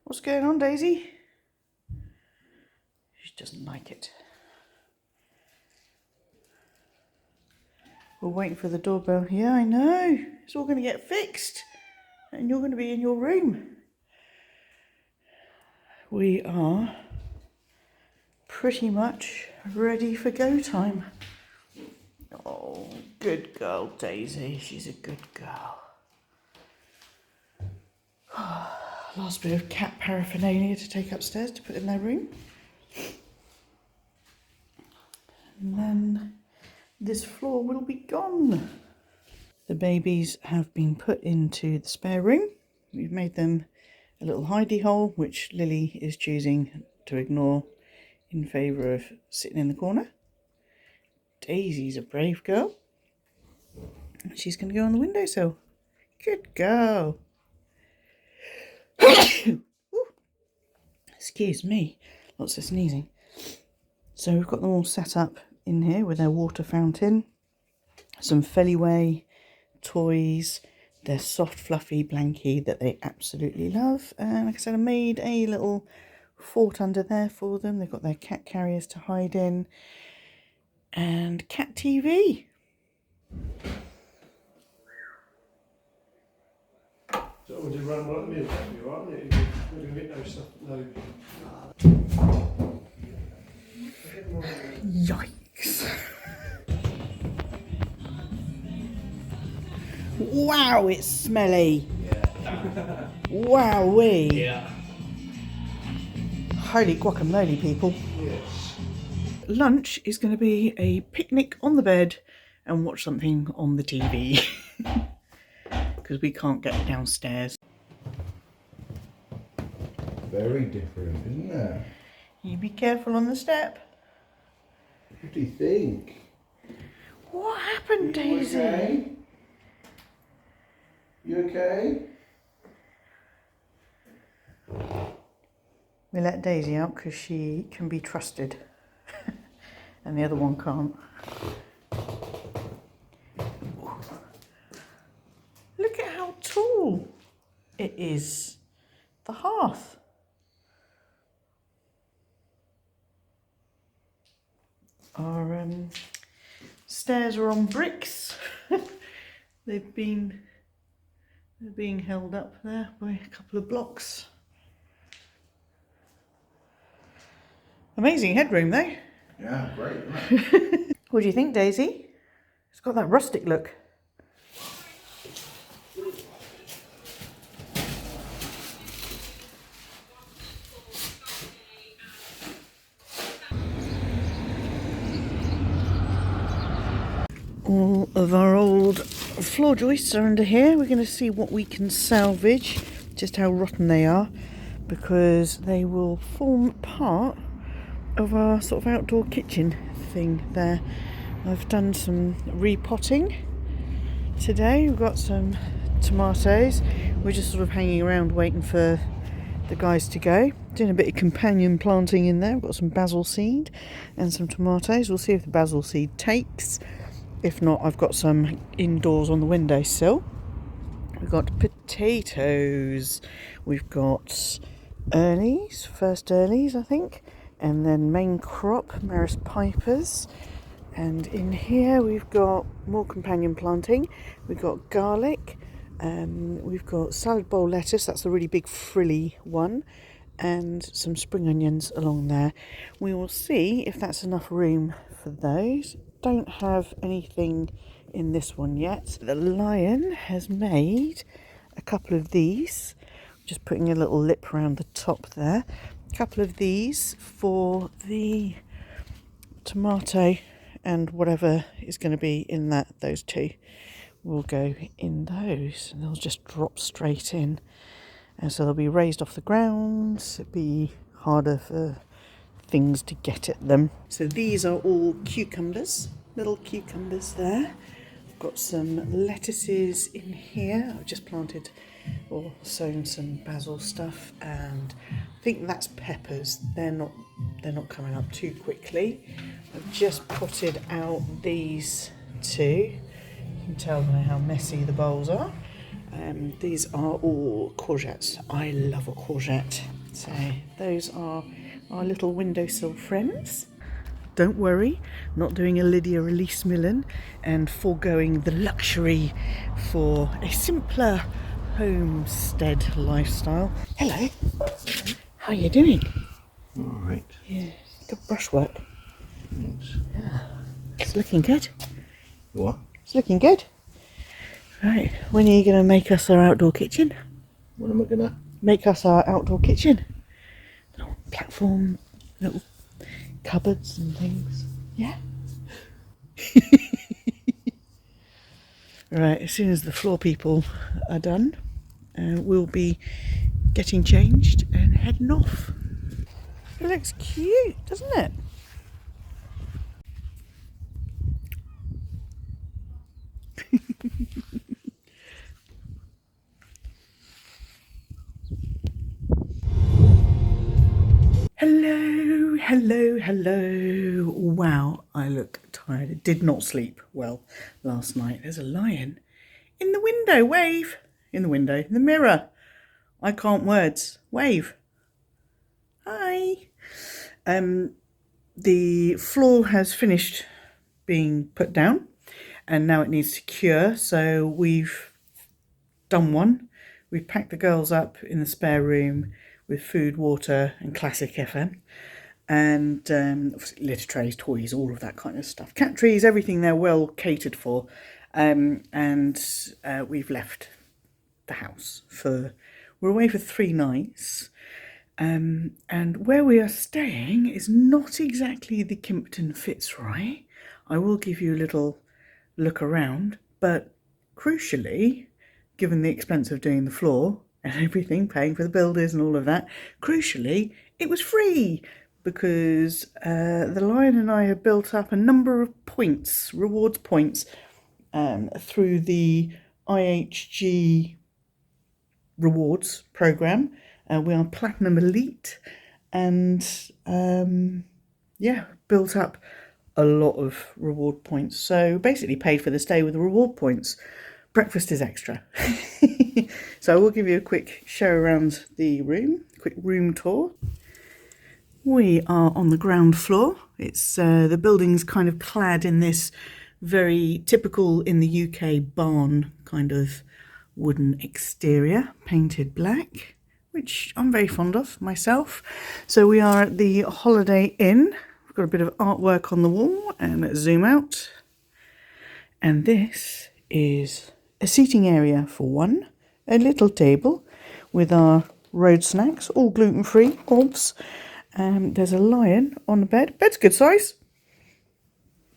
What's going on, Daisy? She doesn't like it. We're waiting for the doorbell. Yeah, I know. It's all going to get fixed. And you're going to be in your room. We are pretty much ready for go time. Oh, good girl, Daisy. She's a good girl. Last bit of cat paraphernalia to take upstairs to put in their room. And then this floor will be gone. The babies have been put into the spare room. We've made them a little hidey hole, which Lily is choosing to ignore in favour of sitting in the corner. Daisy's a brave girl. She's going to go on the windowsill. Good girl. Excuse me, lots of sneezing. So we've got them all set up in here with their water fountain, some Feliway toys, their soft fluffy blankie that they absolutely love, and like I said, I made a little fort under there for them. They've got their cat carriers to hide in and cat TV. So would you run right in the middle, aren't you? You're going to get no stuff, no. Yikes. Wow, it's smelly. Yeah. Wowee. Yeah. Holy guacamole, people. Yes. Lunch is going to be a picnic on the bed and watch something on the TV. Because we can't get downstairs. Very different, isn't it? You be careful on the step. What do you think? What happened, Daisy? You okay? You okay? We let Daisy out because she can be trusted. And the other one can't. Look at how tall it is. The hearth. Our stairs are on bricks. They're being held up there by a couple of blocks. Amazing headroom though. Yeah, great, isn't it? What do you think, Daisy? It's got that rustic look. All of our old floor joists are under here. We're going to see what we can salvage, just how rotten they are, because they will form part of our sort of outdoor kitchen thing there. I've done some repotting today. We've got some tomatoes. We're just sort of hanging around waiting for the guys to go. Doing a bit of companion planting in there. We've got some basil seed and some tomatoes. We'll see if the basil seed takes. If not, I've got some indoors on the windowsill. We've got potatoes. We've got earlies, first earlies I think, and then main crop, Maris Pipers. And in here we've got more companion planting. We've got garlic, we've got salad bowl lettuce, that's the really big frilly one, and some spring onions along there. We will see if that's enough room for those. Don't have anything in this one yet. The lion has made a couple of these, just putting a little lip around the top there. A couple of these for the tomato and whatever is going to be in that, those two will go in those and they'll just drop straight in. And so they'll be raised off the ground, so it'll be harder for things to get at them. So these are all cucumbers, little cucumbers there. I've got some lettuces in here. I've just planted or sown some basil stuff, and I think that's peppers. They're not coming up too quickly. I've just potted out these two. You can tell by how messy the bowls are. These are all courgettes. I love a courgette. So those are our little windowsill friends. Don't worry, not doing a Lydia Elise Millen and foregoing the luxury for a simpler homestead lifestyle. Hello, how are you doing? All right. Yeah, good brushwork. Thanks. It's looking good. What? It's looking good. Right, when are you going to make us our outdoor kitchen? What am I gonna? Make us our outdoor kitchen. Little platform, little cupboards and things. Yeah? Right, as soon as the floor people are done, we'll be getting changed and heading off. It looks cute, doesn't it? Hello, hello, hello. Wow, I look tired. I did not sleep well last night. There's a lion in the window. Wave. In the window. In the mirror. I can't words. Wave. Hi. The floor has finished being put down and now it needs to cure. So we've done one. We've packed the girls up in the spare room with food, water and classic FM. And litter trays, toys, all of that kind of stuff. Cat trees, everything they're well catered for. And we've left the house we're away for 3 nights. And where we are staying is not exactly the Kimpton Fitzroy. I will give you a little look around, but crucially, given the expense of doing the floor and everything, paying for the builders and all of that, crucially, it was free because the Lion and I have built up a number of points, rewards points, through the IHG rewards program. We are Platinum Elite and built up a lot of reward points. So basically paid for the stay with the reward points. Breakfast is extra. So I will give you a quick show around the room, quick room tour. We are on the ground floor. It's the building's kind of clad in this very typical in the UK barn kind of wooden exterior, painted black, which I'm very fond of myself. So we are at the Holiday Inn. We've got a bit of artwork on the wall and zoom out. And this is a seating area for one, a little table with our road snacks, all gluten-free, obs. There's a lion on the bed. Bed's good size.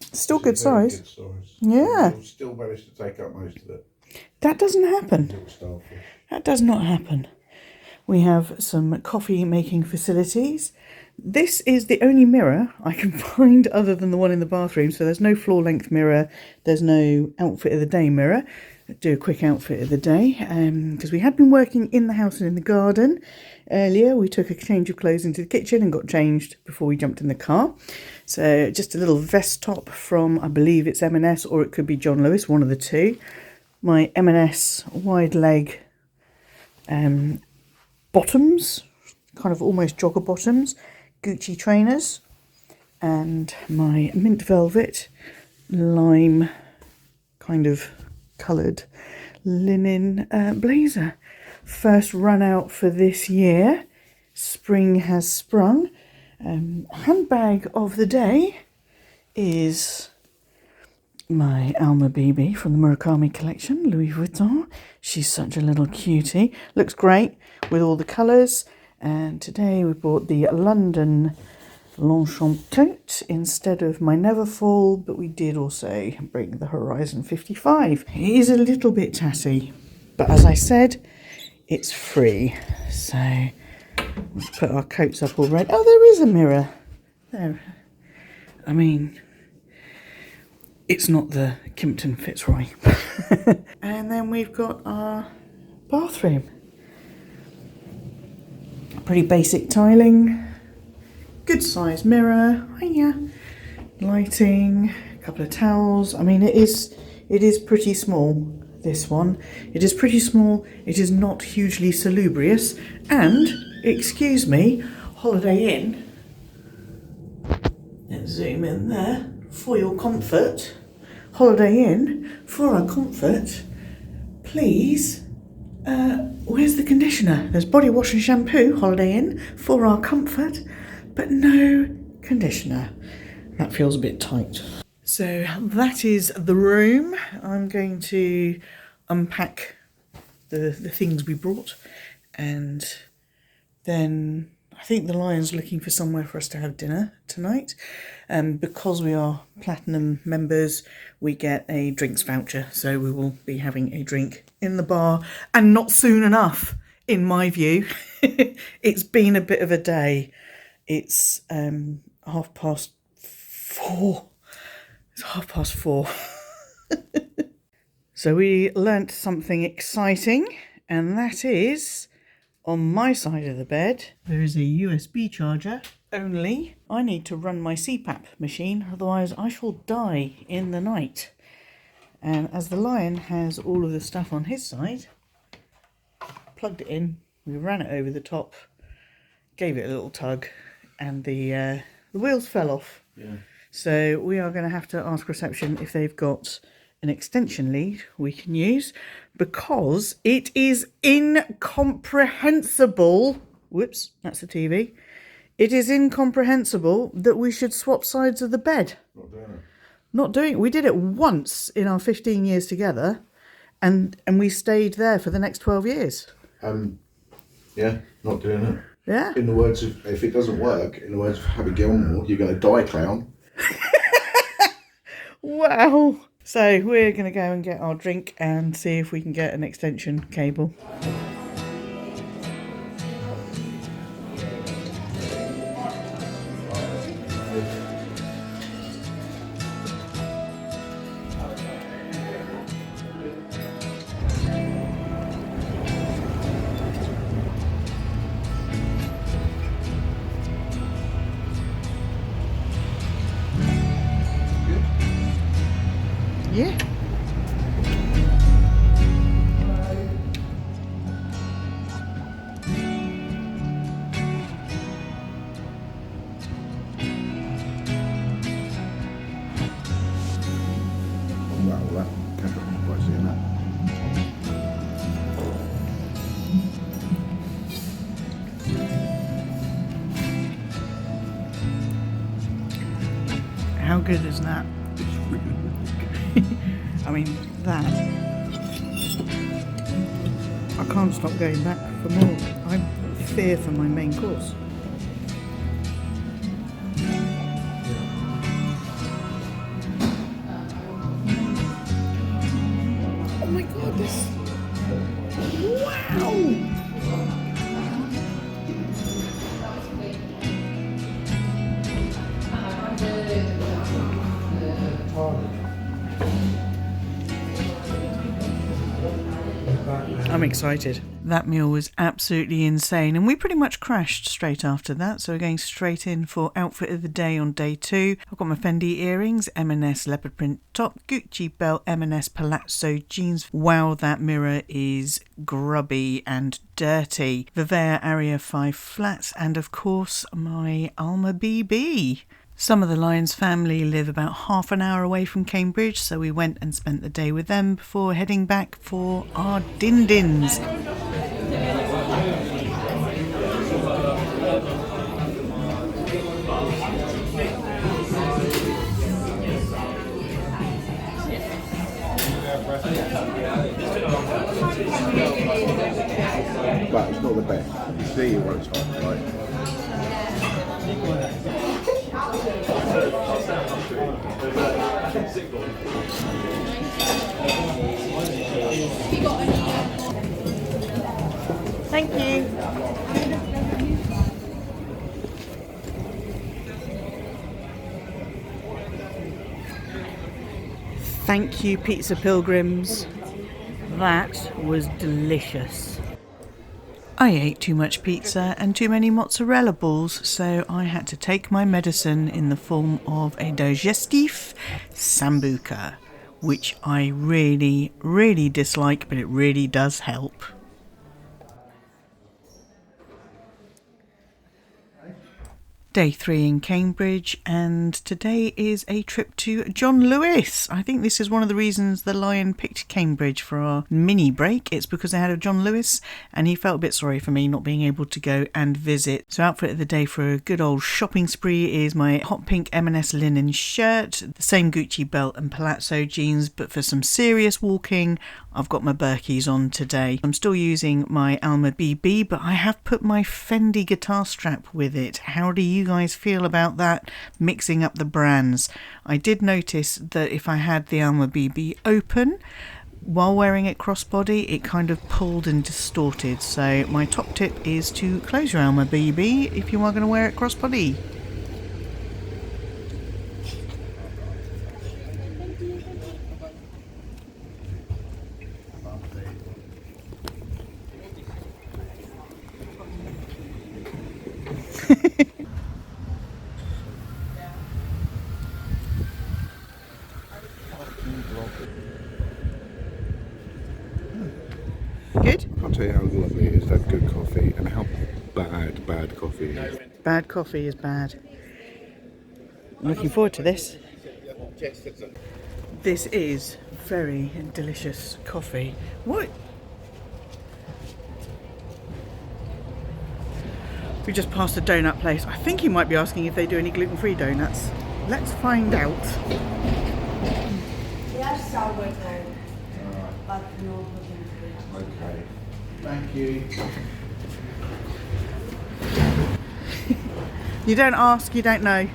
Still good size. Good size. Yeah. You'll still manage to take up most of it. That doesn't happen. Little starfish. That does not happen. We have some coffee making facilities. This is the only mirror I can find other than the one in the bathroom. So there's no floor length mirror. There's no outfit of the day mirror. Do a quick outfit of the day because we had been working in the house and in the garden earlier. We took a change of clothes into the kitchen and got changed before we jumped in the car. So just a little vest top from, I believe it's M&S or it could be John Lewis, one of the two. My M&S wide leg bottoms, kind of almost jogger bottoms, Gucci trainers, and my mint velvet lime kind of coloured linen blazer. First run out for this year. Spring has sprung. Handbag of the day is my Alma BB from the Murakami collection, Louis Vuitton. She's such a little cutie. Looks great with all the colours. And today we bought the London Longchamp tote instead of my Neverfull, but we did also bring the Horizon 55. It is a little bit tatty, but as I said, it's free. So let's put our coats up already. Oh, there is a mirror. There. I mean, it's not the Kimpton Fitzroy. And then we've got our bathroom. Pretty basic tiling. Good size mirror. Hiya. Lighting. A couple of towels. I mean, it is pretty small. this one. It is pretty small, it is not hugely salubrious, and, excuse me, Holiday Inn, let's zoom in there, for your comfort, Holiday Inn, for our comfort, please, where's the conditioner? There's body wash and shampoo, Holiday Inn, for our comfort, but no conditioner. That feels a bit tight. So that is the room. I'm going to unpack the things we brought, and then I think the Lion's looking for somewhere for us to have dinner tonight. Because we are Platinum members, we get a drinks voucher, so we will be having a drink in the bar, and not soon enough, in my view. It's been a bit of a day. It's 4:30. It's 4:30. So we learnt something exciting, and that is, on my side of the bed, there is a USB charger. Only I need to run my CPAP machine, otherwise I shall die in the night. And as the Lion has all of the stuff on his side, plugged it in, we ran it over the top, gave it a little tug, and the wheels fell off. Yeah. So we are going to have to ask reception if they've got an extension lead we can use, because it is incomprehensible. Whoops, that's the TV. It is incomprehensible that we should swap sides of the bed. Not doing it. Not doing it. We did it once in our 15 years together, and we stayed there for the next 12 years. Yeah, not doing it. Yeah. In the words of, if it doesn't work, in the words of Happy Gilmore, you're going to die, clown. Wow. So we're going to go and get our drink and see if we can get an extension cable. Yeah. Well, that definitely quite seeing that. How good is that? I mean, that. I can't stop going back for more. I fear for my main course. Oh my god, this. Wow! I'm excited. That meal was absolutely insane, and we pretty much crashed straight after that, so we're going straight in for outfit of the day on day 2. I've got my Fendi earrings, M&S leopard print top, Gucci belt, M&S palazzo jeans. Wow, that mirror is grubby and dirty. Vivair Area 5 flats, and of course my Alma BB. Some of the Lion's family live about half an hour away from Cambridge, so we went and spent the day with them before heading back for our din-dins. But it's not the best. You see what it's like, right? Thank you. Thank you, Pizza Pilgrims. That was delicious. I ate too much pizza and too many mozzarella balls, so I had to take my medicine in the form of a digestif sambuca, which I really, really dislike, but it really does help. Day 3 in Cambridge, and today is a trip to John Lewis. I think this is one of the reasons the Lion picked Cambridge for our mini break. It's because they had a John Lewis and he felt a bit sorry for me not being able to go and visit. So outfit of the day for a good old shopping spree is my hot pink M&S linen shirt, the same Gucci belt and palazzo jeans, but for some serious walking I've got my Birkies on today. I'm still using my Alma BB, but I have put my Fendi guitar strap with it. How do you guys feel about that, mixing up the brands? I did notice that if I had the Alma BB open while wearing it crossbody, it kind of pulled and distorted. So my top tip is to close your Alma BB if you are going to wear it crossbody. Good? I'll tell you how lovely it is, that good coffee, and how bad coffee is. Bad coffee is bad. I'm looking forward to this. This is very delicious coffee. What? We just passed a donut place. I think he might be asking if they do any gluten-free donuts. Let's find out. Yes, sourdough, but no gluten-free. Okay, thank you. You don't ask, you don't know.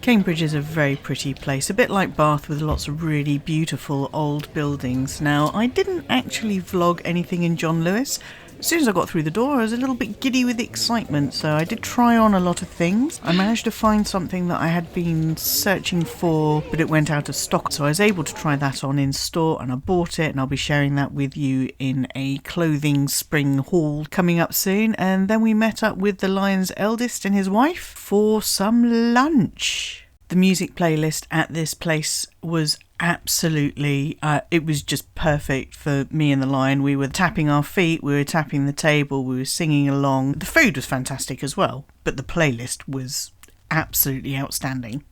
Cambridge is a very pretty place, a bit like Bath with lots of really beautiful old buildings. Now, I didn't actually vlog anything in John Lewis. As soon as I got through the door, I was a little bit giddy with excitement, so I did try on a lot of things. I managed to find something that I had been searching for, but it went out of stock, so I was able to try that on in store, and I bought it, and I'll be sharing that with you in a clothing spring haul coming up soon. And then we met up with the Lion's eldest and his wife for some lunch. The music playlist at this place was absolutely, it was just perfect for me and the Lion. We were tapping our feet, we were tapping the table, we were singing along. The food was fantastic as well, but the playlist was absolutely outstanding.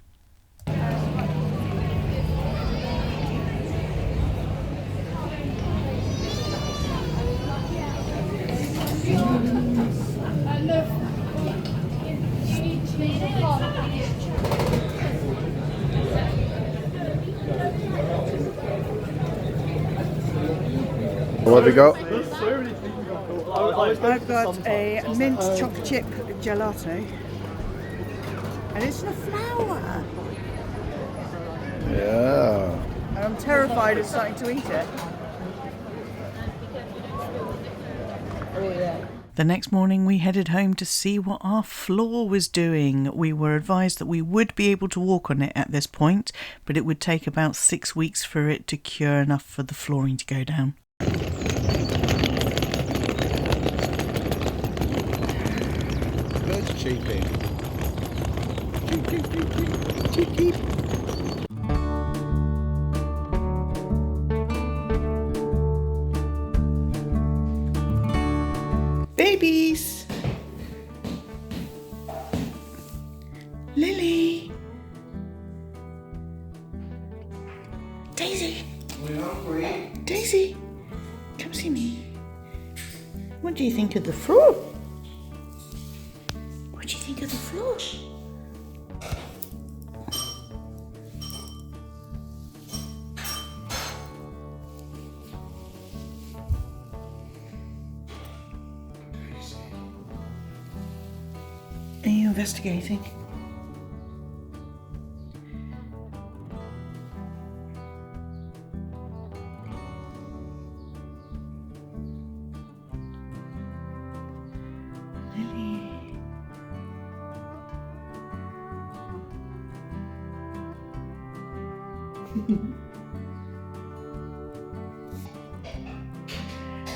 What have we got? I've got a mint chocolate chip gelato, and it's in a flower. Yeah. And I'm terrified of starting to eat it. The next morning we headed home to see what our floor was doing. We were advised that we would be able to walk on it at this point, but it would take about 6 weeks for it to cure enough for the flooring to go down. Birds cheeping. Cheep, cheep, cheep, cheep. Cheep, cheep. Babies! Lily! Daisy! We're hungry. Daisy! Come see me. What do you think of the floor? What do you think of the floor? Are you investigating? Lily.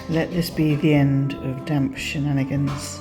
Let this be the end of damp shenanigans.